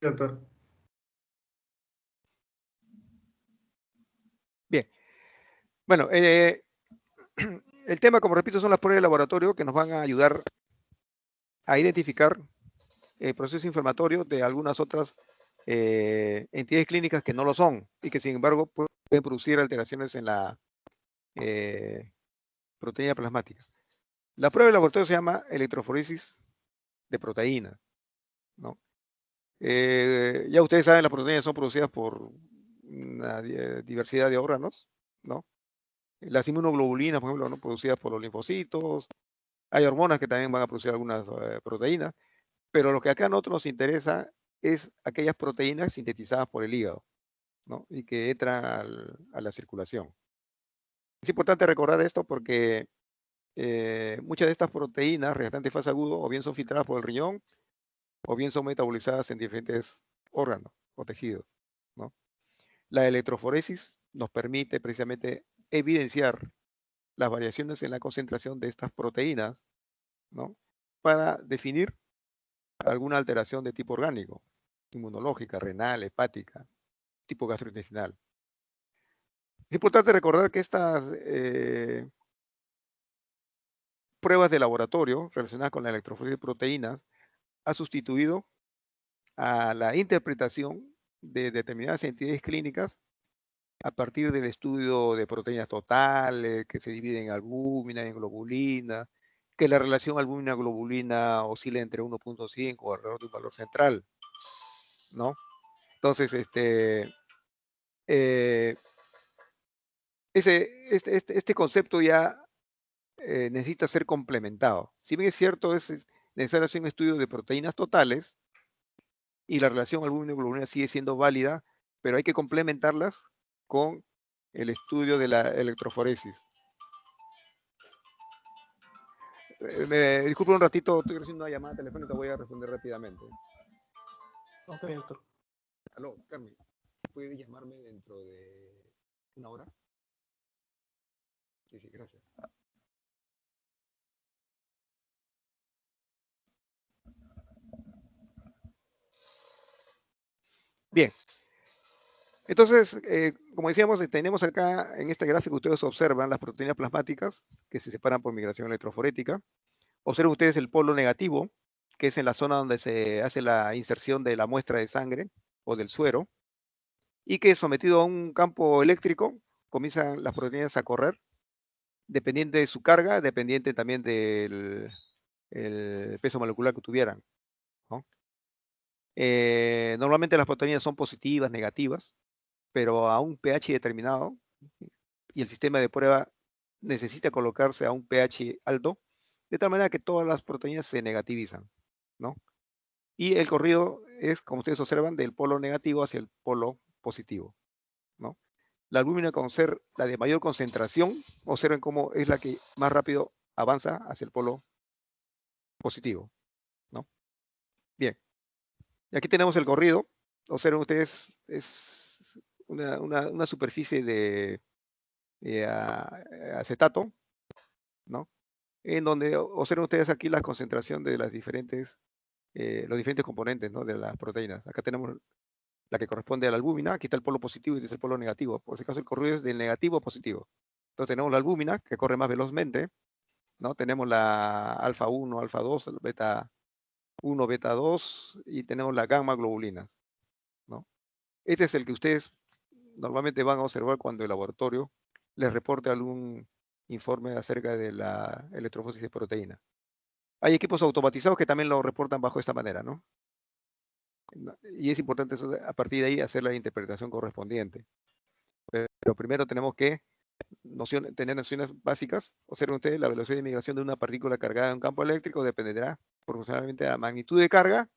doctor. Bien. Bueno, el tema, como repito, son las pruebas de laboratorio que nos van a ayudar a identificar el proceso inflamatorio de algunas otras entidades clínicas que no lo son y que sin embargo pueden producir alteraciones en la proteína plasmática. La prueba de laboratorio se llama electroforesis de proteínas, ¿no? Ya ustedes saben, las proteínas son producidas por una diversidad de órganos, ¿no? Las inmunoglobulinas, por ejemplo, ¿no? Producidas por los linfocitos. Hay hormonas que también van a producir algunas proteínas, pero lo que acá a nosotros nos interesa es aquellas proteínas sintetizadas por el hígado, ¿no? Y que entran a la circulación. Es importante recordar esto porque muchas de estas proteínas reactantes de fase agudo o bien son filtradas por el riñón o bien son metabolizadas en diferentes órganos o tejidos, ¿no? La electroforesis nos permite precisamente evidenciar las variaciones en la concentración de estas proteínas, ¿no? Para definir alguna alteración de tipo orgánico, inmunológica, renal, hepática, tipo gastrointestinal. Es importante recordar que estas pruebas de laboratorio relacionadas con la electroforesis de proteínas ha sustituido a la interpretación de determinadas entidades clínicas a partir del estudio de proteínas totales, que se dividen en albúmina y en globulina, que la relación albúmina-globulina oscila entre 1.5 o alrededor de un valor central, ¿no? Entonces, este concepto ya necesita ser complementado. Si bien es cierto, es necesario hacer un estudio de proteínas totales y la relación albúmina-globulina sigue siendo válida, pero hay que complementarlas con el estudio de la electroforesis. Me disculpe un ratito, estoy recibiendo una llamada telefónica, voy a responder rápidamente. Ok, doctor. Aló, Carmen, ¿puedes llamarme dentro de una hora? Sí, gracias. Bien, entonces, como decíamos, tenemos acá en este gráfico, ustedes observan las proteínas plasmáticas que se separan por migración electroforética. Observen ustedes el polo negativo, que es en la zona donde se hace la inserción de la muestra de sangre o del suero, y que sometido a un campo eléctrico, comienzan las proteínas a correr, dependiente de su carga, dependiente también del el peso molecular que tuvieran, ¿no? Normalmente las proteínas son positivas, negativas, pero a un pH determinado, y el sistema de prueba necesita colocarse a un pH alto, de tal manera que todas las proteínas se negativizan, ¿no? Y el corrido es, como ustedes observan, del polo negativo hacia el polo positivo, ¿no? La albúmina, con ser la de mayor concentración, observen cómo es la que más rápido avanza hacia el polo positivo, ¿no? Bien, y aquí tenemos el corrido. Observen ustedes, es una superficie de acetato, ¿no? En donde observen ustedes aquí la concentración de los diferentes componentes, ¿no? De las proteínas. Acá tenemos la que corresponde a la albúmina, aquí está el polo positivo y este es el polo negativo. Por ese caso el corrido es del negativo a positivo. Entonces tenemos la albúmina, que corre más velozmente, ¿no? Tenemos la alfa 1, alfa 2, beta 1, beta 2 y tenemos la gamma globulina, ¿no? Este es el que ustedes normalmente van a observar cuando el laboratorio les reporte algún informe acerca de la electroforesis de proteína. Hay equipos automatizados que también lo reportan bajo esta manera, ¿no? Y es importante eso, a partir de ahí hacer la interpretación correspondiente. Pero primero tenemos que tener nociones básicas. Observen ustedes, la velocidad de migración de una partícula cargada en un campo eléctrico dependerá proporcionalmente de la magnitud de carga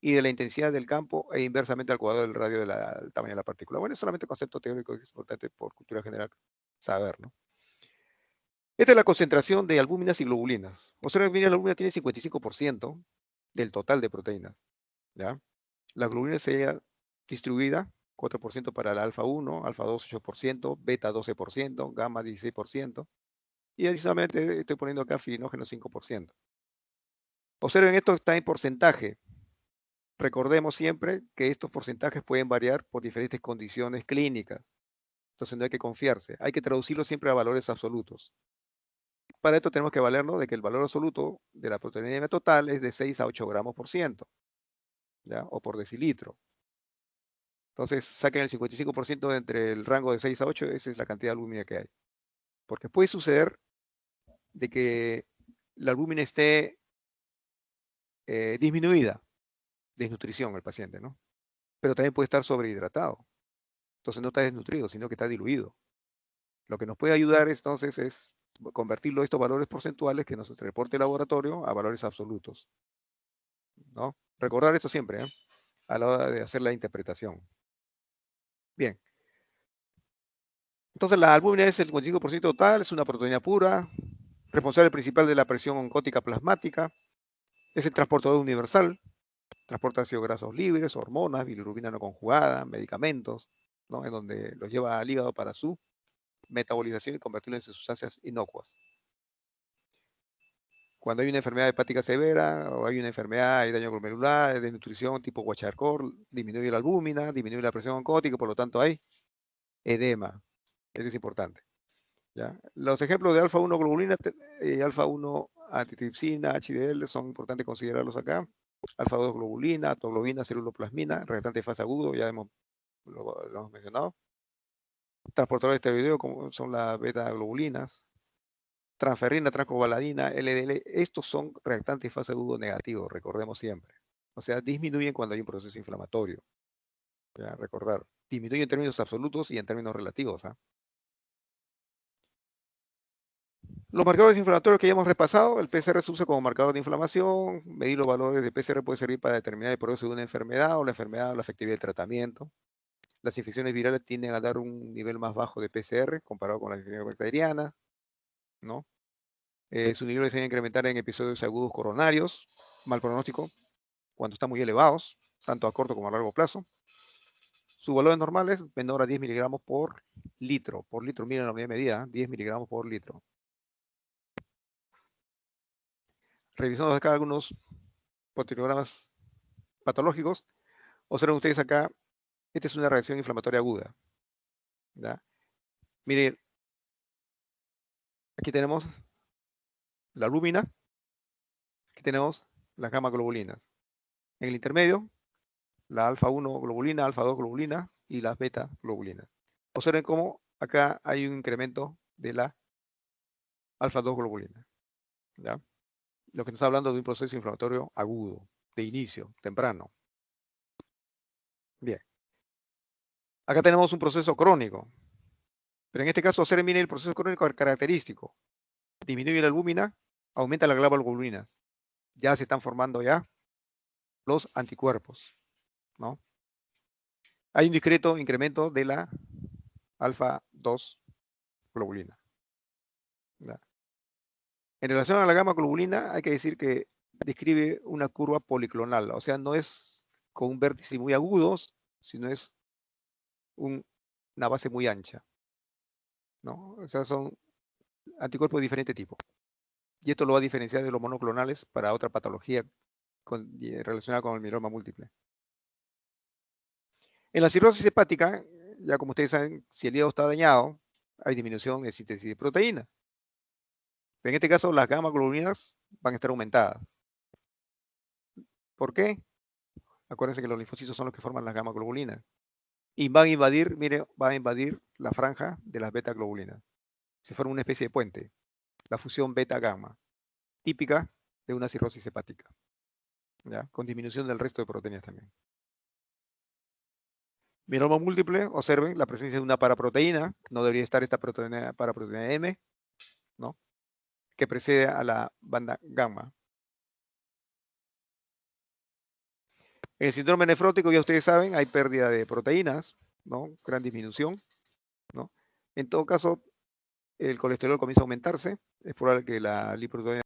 y de la intensidad del campo e inversamente al cuadrado del radio del tamaño de la partícula. Bueno, es solamente concepto teórico que es importante por cultura general saber, ¿no? Esta es la concentración de albúminas y globulinas. Observen que la albúmina tiene 55% del total de proteínas, ¿ya? La globulina sería distribuida 4% para el alfa 1, alfa 2 8%, beta 12%, gamma 16%, y adicionalmente estoy poniendo acá filinógeno 5%. Observen, esto está en porcentaje, Recordemos siempre que estos porcentajes pueden variar por diferentes condiciones clínicas. Entonces no hay que confiarse. Hay que traducirlo siempre a valores absolutos. Para esto tenemos que valernos de que el valor absoluto de la proteína total es de 6 a 8 gramos por ciento, ¿ya? O por decilitro. Entonces saquen el 55% entre el rango de 6 a 8, esa es la cantidad de albúmina que hay. Porque puede suceder de que la albúmina esté disminuida, desnutrición el paciente, ¿no? Pero también puede estar sobrehidratado. Entonces no está desnutrido, sino que está diluido. Lo que nos puede ayudar entonces es convertirlo estos valores porcentuales que nos reporte el laboratorio a valores absolutos, ¿no? Recordar esto siempre, ¿eh? A la hora de hacer la interpretación. Bien. Entonces la albúmina es el 55% total, es una proteína pura, responsable principal de la presión oncótica plasmática, es el transportador universal, transporta ácidos grasos libres, hormonas, bilirrubina no conjugada, medicamentos, ¿no? En donde los lleva al hígado para su metabolización y convertirlo en sustancias inocuas. Cuando hay una enfermedad hepática severa o hay una enfermedad, hay daño glomerular, de nutrición tipo Kwashiorkor, disminuye la albúmina, disminuye la presión oncótica, por lo tanto hay edema. Eso es importante, ¿ya? Los ejemplos de alfa-1 globulina, alfa-1 antitripsina, HDL, son importantes considerarlos acá. Alfa-2 globulina, aptoglobina, ceruloplasmina, reactante de fase agudo, ya lo hemos mencionado. Transportadores de esteroideo, como son las beta-globulinas. Transferrina, transcobaladina, LDL, estos son reactantes de fase agudo negativo, recordemos siempre. O sea, disminuyen cuando hay un proceso inflamatorio. Ya, recordar, disminuye en términos absolutos y en términos relativos, ¿ah? Los marcadores inflamatorios que ya hemos repasado, el PCR se usa como marcador de inflamación, medir los valores de PCR puede servir para determinar el progreso de una enfermedad o la enfermedad o la efectividad del tratamiento. Las infecciones virales tienden a dar un nivel más bajo de PCR comparado con las infecciones bacterianas, ¿no? Sus niveles se deben incrementar en episodios agudos coronarios, mal pronóstico, cuando están muy elevados, tanto a corto como a largo plazo. Su valor normal es menor a 10 miligramos por litro. Por litro, miren la unidad de medida, 10 miligramos por litro. Revisando acá algunos proteogramas patológicos, observen ustedes acá, esta es una reacción inflamatoria aguda, ¿ya? Miren, aquí tenemos la albúmina, aquí tenemos las gamma globulinas. En el intermedio, la alfa-1 globulina, alfa-2 globulina y las beta globulinas. Observen cómo acá hay un incremento de la alfa-2 globulina, ¿ya? Lo que nos está hablando de un proceso inflamatorio agudo, de inicio, temprano. Bien. Acá tenemos un proceso crónico. Pero en este caso, observen bien el proceso crónico característico. Disminuye la albúmina, aumenta las globulinas. Ya se están formando ya los anticuerpos, ¿no? Hay un discreto incremento de la alfa-2 globulina, ¿ya? En relación a la gamma globulina, hay que decir que describe una curva policlonal, o sea, no es con un vértice muy agudo, sino es una base muy ancha, ¿no? O sea, son anticuerpos de diferente tipo. Y esto lo va a diferenciar de los monoclonales para otra patología relacionada con el mieloma múltiple. En la cirrosis hepática, ya como ustedes saben, si el hígado está dañado, hay disminución de síntesis de proteína. Pero en este caso, las gamma globulinas van a estar aumentadas. ¿Por qué? Acuérdense que los linfocitos son los que forman las gamma globulinas. Y van a invadir, mire, va a invadir la franja de las beta globulinas. Se forma una especie de puente, la fusión beta-gamma, típica de una cirrosis hepática, ¿ya? Con disminución del resto de proteínas también. Mieloma múltiple, observen la presencia de una paraproteína, no debería estar esta proteína, paraproteína M, ¿no? Que precede a la banda gamma. En el síndrome nefrótico, ya ustedes saben, hay pérdida de proteínas, ¿no? Gran disminución, ¿no? En todo caso, el colesterol comienza a aumentarse, es probable que la lipoproteína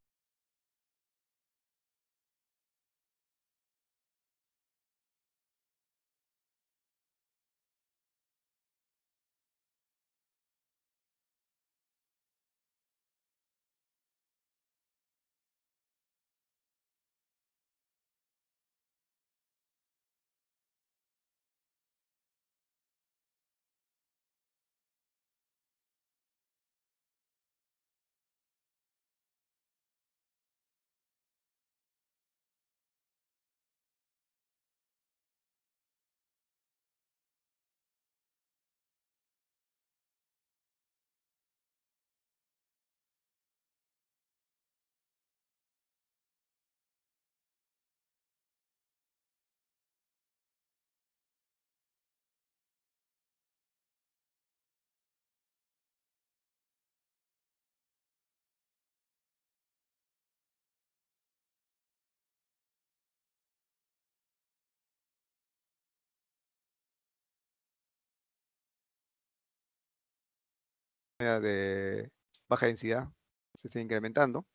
de baja densidad se está incrementando,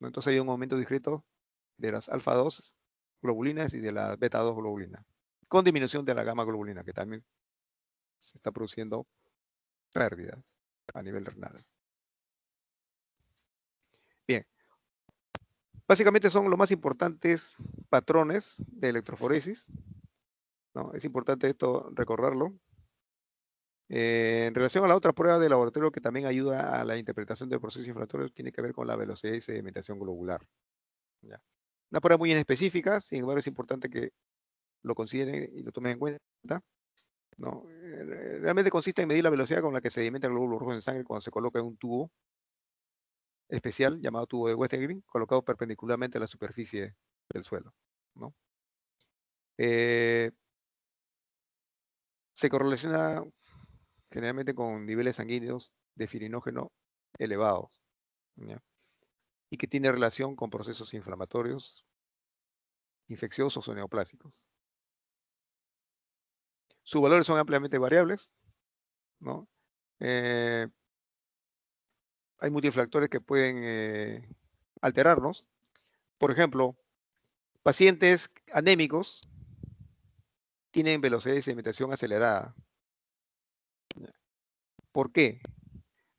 ¿no? Entonces hay un aumento discreto de las alfa 2 globulinas y de la beta 2 globulina, con disminución de la gamma globulina, que también se está produciendo pérdidas a nivel renal. Bien, básicamente son los más importantes patrones de electroforesis, ¿no? Es importante esto recordarlo. En relación a la otra prueba de laboratorio que también ayuda a la interpretación del proceso inflamatorio, tiene que ver con la velocidad de sedimentación globular. ¿Ya? Una prueba muy específica, sin embargo es importante que lo consideren y lo tomen en cuenta, ¿no? Realmente consiste en medir la velocidad con la que sedimenta el glóbulo rojo en sangre cuando se coloca en un tubo especial llamado tubo de Western colocado perpendicularmente a la superficie del suelo, ¿no? Se correlaciona generalmente con niveles sanguíneos de fibrinogenio elevados, ¿ya? Y que tiene relación con procesos inflamatorios, infecciosos o neoplásicos. Sus valores son ampliamente variables, ¿no? Hay multifactores que pueden alterarnos. Por ejemplo, pacientes anémicos tienen velocidad de sedimentación acelerada. ¿Por qué?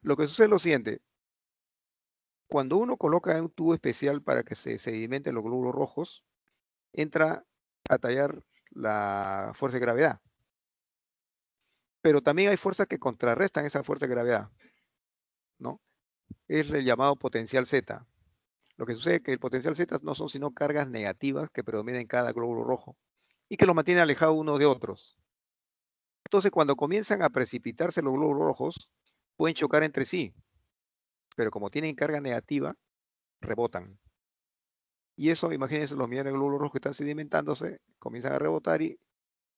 Lo que sucede es lo siguiente. Cuando uno coloca un tubo especial para que se sedimenten los glóbulos rojos, entra a tallar la fuerza de gravedad. Pero también hay fuerzas que contrarrestan esa fuerza de gravedad, ¿no? Es el llamado potencial Z. Lo que sucede es que el potencial Z no son sino cargas negativas que predominan en cada glóbulo rojo y que los mantienen alejados unos de otros. Entonces, cuando comienzan a precipitarse los glóbulos rojos, pueden chocar entre sí, pero como tienen carga negativa, rebotan. Y eso, imagínense, los millones de glóbulos rojos que están sedimentándose, comienzan a rebotar y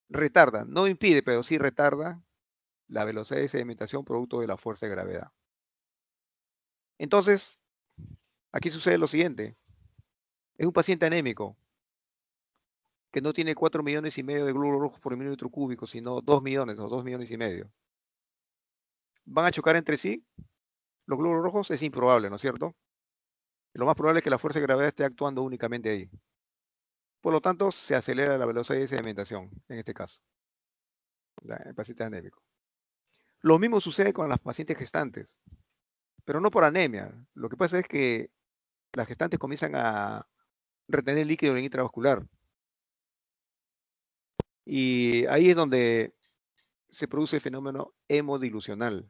retardan. No impide, pero sí retarda la velocidad de sedimentación producto de la fuerza de gravedad. Entonces, aquí sucede lo siguiente. Es un paciente anémico que no tiene 4,5 millones de glóbulos rojos por milímetro cúbico, sino 2 millones o 2,5 millones. ¿Van a chocar entre sí los glóbulos rojos? Es improbable, ¿no es cierto? Lo más probable es que la fuerza de gravedad esté actuando únicamente ahí. Por lo tanto, se acelera la velocidad de sedimentación, en este caso, el paciente anémico. Lo mismo sucede con las pacientes gestantes, pero no por anemia. Lo que pasa es que las gestantes comienzan a retener líquido en intravascular. Y ahí es donde se produce el fenómeno hemodilucional.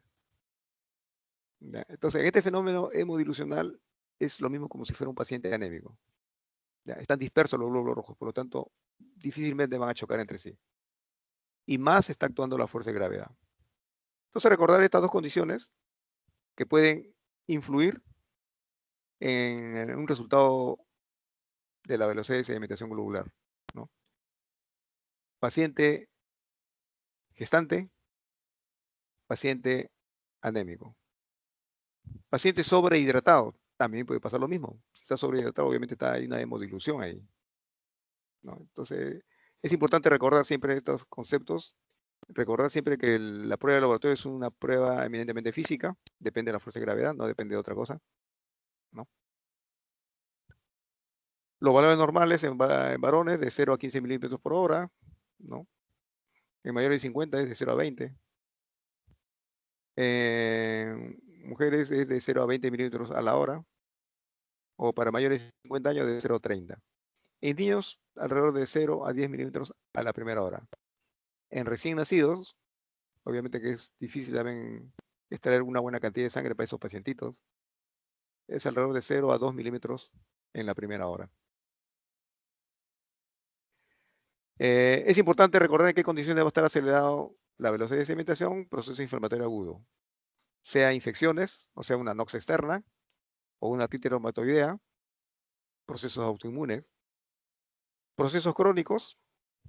¿Ya? Entonces, este fenómeno hemodilucional es lo mismo como si fuera un paciente anémico. ¿Ya? Están dispersos los glóbulos rojos, por lo tanto, difícilmente van a chocar entre sí. Y más está actuando la fuerza de gravedad. Entonces, recordar estas dos condiciones que pueden influir en un resultado de la velocidad de sedimentación globular, ¿no? Paciente gestante, paciente anémico. Paciente sobrehidratado, también puede pasar lo mismo. Si está sobrehidratado, obviamente hay una hemodilución ahí, ¿no? Entonces, es importante recordar siempre estos conceptos, recordar siempre que la prueba de laboratorio es una prueba eminentemente física, depende de la fuerza de gravedad, no depende de otra cosa, ¿no? Los valores normales en varones de 0 a 15 milímetros por hora, ¿no? En mayores de 50 es de 0 a 20. En mujeres es de 0 a 20 milímetros a la hora, o para mayores de 50 años de 0 a 30. En niños, alrededor de 0 a 10 milímetros a la primera hora. En recién nacidos, obviamente que es difícil también extraer una buena cantidad de sangre para esos pacientitos, es alrededor de 0 a 2 milímetros en la primera hora. Es importante recordar en qué condiciones va a estar acelerado la velocidad de sedimentación, proceso inflamatorio agudo, sea infecciones, o sea una nox externa, o una artritis reumatoidea, procesos autoinmunes, procesos crónicos,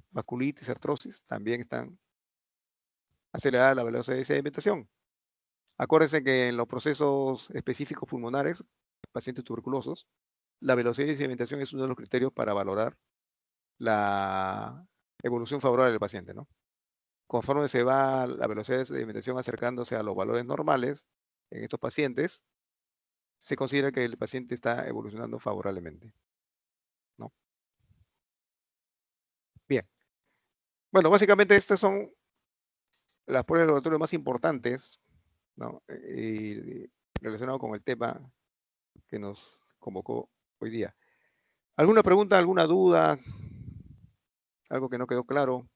vasculitis, artrosis, también están aceleradas la velocidad de sedimentación. Acuérdense que en los procesos específicos pulmonares, pacientes tuberculosos, la velocidad de sedimentación es uno de los criterios para valorar la evolución favorable del paciente, ¿no? Conforme se va la velocidad de sedimentación acercándose a los valores normales, en estos pacientes, se considera que el paciente está evolucionando favorablemente, ¿no? Bien. Bueno, básicamente estas son las pruebas de laboratorio más importantes, ¿no? Relacionado con el tema que nos convocó hoy día. ¿Alguna pregunta, alguna duda? ¿Algo que no quedó claro?